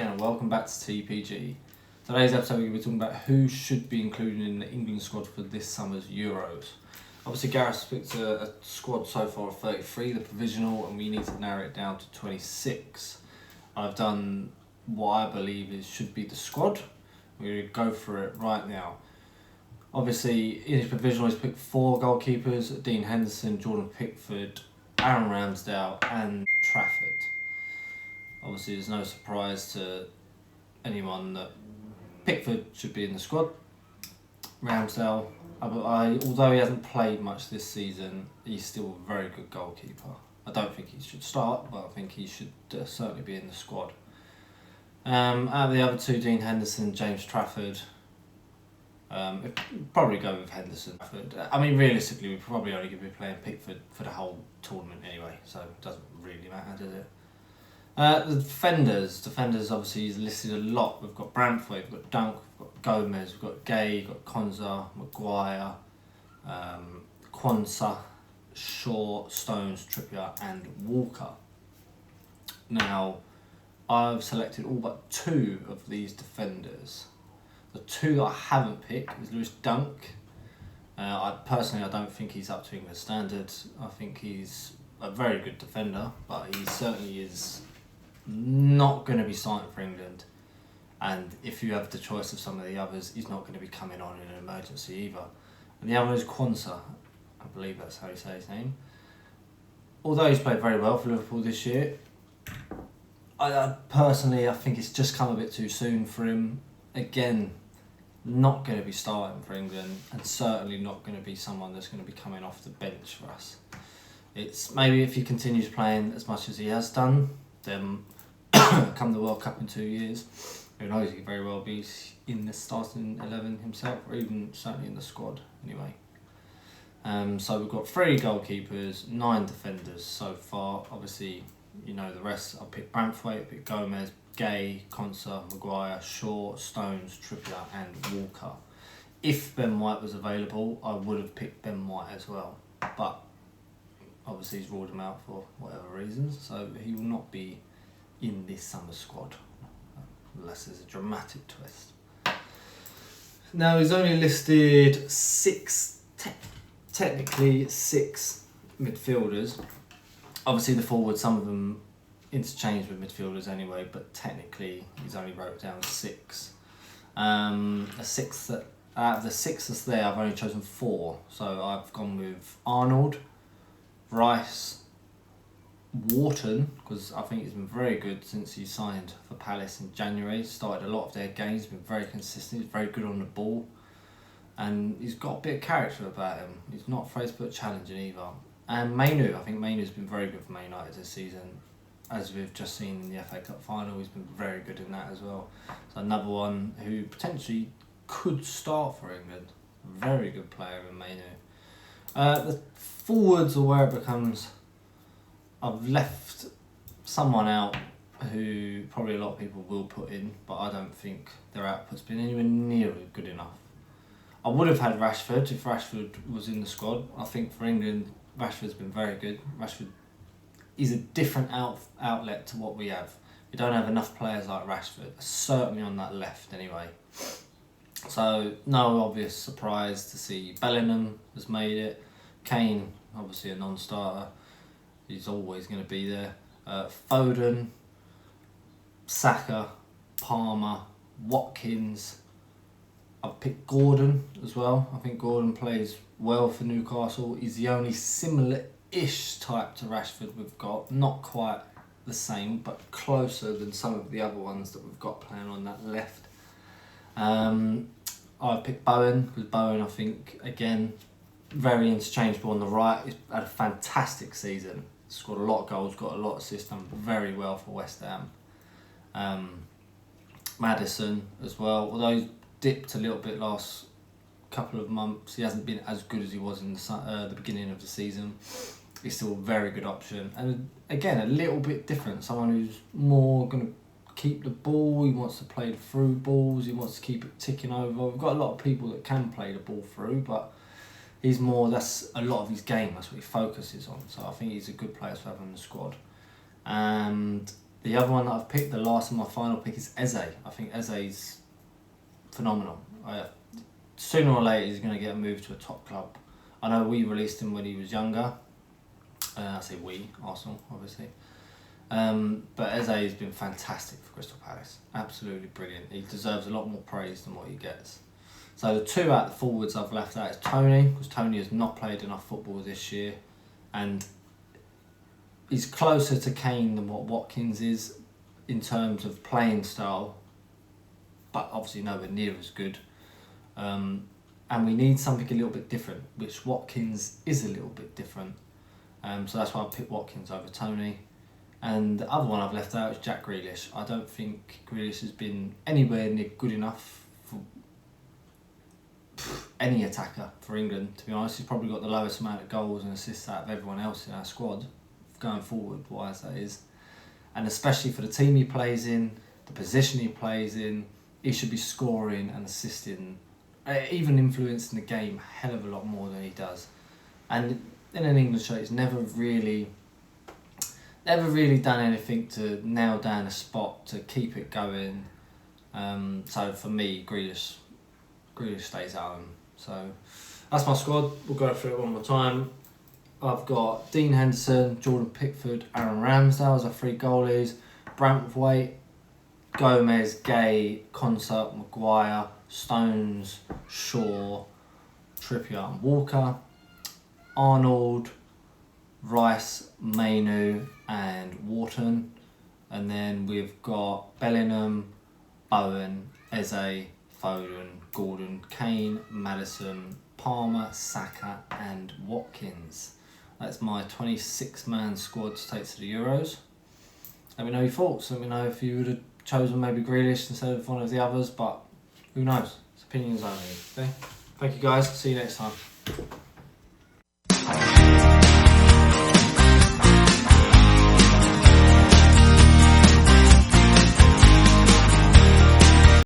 again and welcome back to TPG. Today's episode we're going to be talking about who should be included in the England squad for this summer's Euros. Obviously Gareth's picked a squad so far of 33, the provisional, and we need to narrow it down to 26. I've done what I believe should be the squad. We're going to go for it right now. Obviously in his provisional he's picked 4 goalkeepers: Dean Henderson, Jordan Pickford, Aaron Ramsdale and Trafford. Obviously there's no surprise to anyone that Pickford should be in the squad. Ramsdale, although he hasn't played much this season, he's still a very good goalkeeper. I don't think he should start, but I think he should certainly be in the squad. Out of the other two, Dean Henderson, James Trafford, probably go with Henderson. I mean, realistically, we're probably only going to be playing Pickford for the whole tournament anyway, so it doesn't really matter, does it? The defenders obviously he's listed a lot. We've got Brantford, we've got Dunk, we've got Gomez, we've got Gay, we've got Konsa, Maguire, Quansah, Shaw, Stones, Trippier and Walker. Now, I've selected all but 2 of these defenders. The 2 that I haven't picked is Lewis Dunk. I don't think he's up to England standards. I think he's a very good defender, but he certainly is not going to be starting for England. And if you have the choice of some of the others, he's not going to be coming on in an emergency either. And the other is Quansah. I believe that's how you say his name. Although he's played very well for Liverpool this year, I personally think it's just come a bit too soon for him. Again, not going to be starting for England, and certainly not going to be someone that's going to be coming off the bench for us. It's maybe if he continues playing as much as he has done, then come the World Cup in 2 years, who knows, he could very well be in the starting 11 himself, or even certainly in the squad anyway. So we've got 3 goalkeepers, 9 defenders so far. Obviously, you know the rest. I picked Brantford, I picked Gomez, Gay, Konsa, Maguire, Shaw, Stones, Trippier and Walker. If Ben White was available, I would have picked Ben White as well, but obviously he's ruled him out for whatever reasons, so he will not be in this summer squad unless there's a dramatic twist. Now he's only listed 6, technically 6 midfielders. Obviously the forwards, some of them interchange with midfielders anyway, but technically he's only wrote down 6. Out of the 6 that's there, I've only chosen 4. So I've gone with Arnold, Rice, Wharton, because I think he's been very good since he signed for Palace in January. Started a lot of their games, been very consistent, he's very good on the ball, and he's got a bit of character about him. He's not afraid to put challenging either. And Mainoo, I think Mainoo's been very good for Man United this season. As we've just seen in the FA Cup final, he's been very good in that as well. So another one who potentially could start for England. Very good player in Mainoo. The forwards are where it becomes... I've left someone out who probably a lot of people will put in, but I don't think their output's been anywhere near good enough. I would have had Rashford if Rashford was in the squad. I think for England, Rashford's been very good. Rashford is a different outlet to what we have. We don't have enough players like Rashford, certainly on that left anyway. So no obvious surprise to see Bellingham has made it. Kane, obviously a non-starter. He's always going to be there. Foden, Saka, Palmer, Watkins. I've picked Gordon as well. I think Gordon plays well for Newcastle. He's the only similar-ish type to Rashford we've got. Not quite the same, but closer than some of the other ones that we've got playing on that left. I've picked Bowen, because Bowen, I think, again, very interchangeable on the right. He's had a fantastic season. Scored a lot of goals, got a lot of assists, done very well for West Ham. Maddison as well, although he's dipped a little bit last couple of months. He hasn't been as good as he was in the beginning of the season. He's still a very good option, and again a little bit different. Someone who's more going to keep the ball. He wants to play the through balls. He wants to keep it ticking over. We've got a lot of people that can play the ball through, but he's more. That's a lot of his game. That's what he focuses on. So I think he's a good player to have in the squad. And The other one that I've picked, the last of my final pick, is Eze. I think Eze's phenomenal. Sooner or later he's going to get moved to a top club. I know we released him when he was younger. I say we, Arsenal, obviously. But Eze has been fantastic for Crystal Palace. Absolutely brilliant. He deserves a lot more praise than what he gets. So the two out the forwards I've left out is Tony, because Tony has not played enough football this year. And he's closer to Kane than what Watkins is in terms of playing style. But obviously nowhere near as good. And we need something a little bit different, which Watkins is a little bit different. So that's why I picked Watkins over Tony. And the other one I've left out is Jack Grealish. I don't think Grealish has been anywhere near good enough for any attacker for England, to be honest. He's probably got the lowest amount of goals and assists out of everyone else in our squad, going forward, wise that is. And especially for the team he plays in, the position he plays in, he should be scoring and assisting, even influencing the game a hell of a lot more than he does. And in an England shirt, he's never really done anything to nail down a spot to keep it going. So for me, Grealish stays at home. So that's my squad. We'll go through it one more time. I've got Dean Henderson, Jordan Pickford, Aaron Ramsdale as our 3 goalies. Brantwaite, Gomez, Gay, Concert, Maguire, Stones, Shaw, Trippier and Walker. Arnold, Rice, Mainu and Wharton. And then we've got Bellingham, Bowen, Eze, Foden, Gordon, Kane, Maddison, Palmer, Saka and Watkins. That's my 26-man squad to take to the Euros. Let me know your thoughts. Let me know if you would have chosen maybe Grealish instead of one of the others, but who knows? It's opinions only. Okay? Thank you guys. See you next time.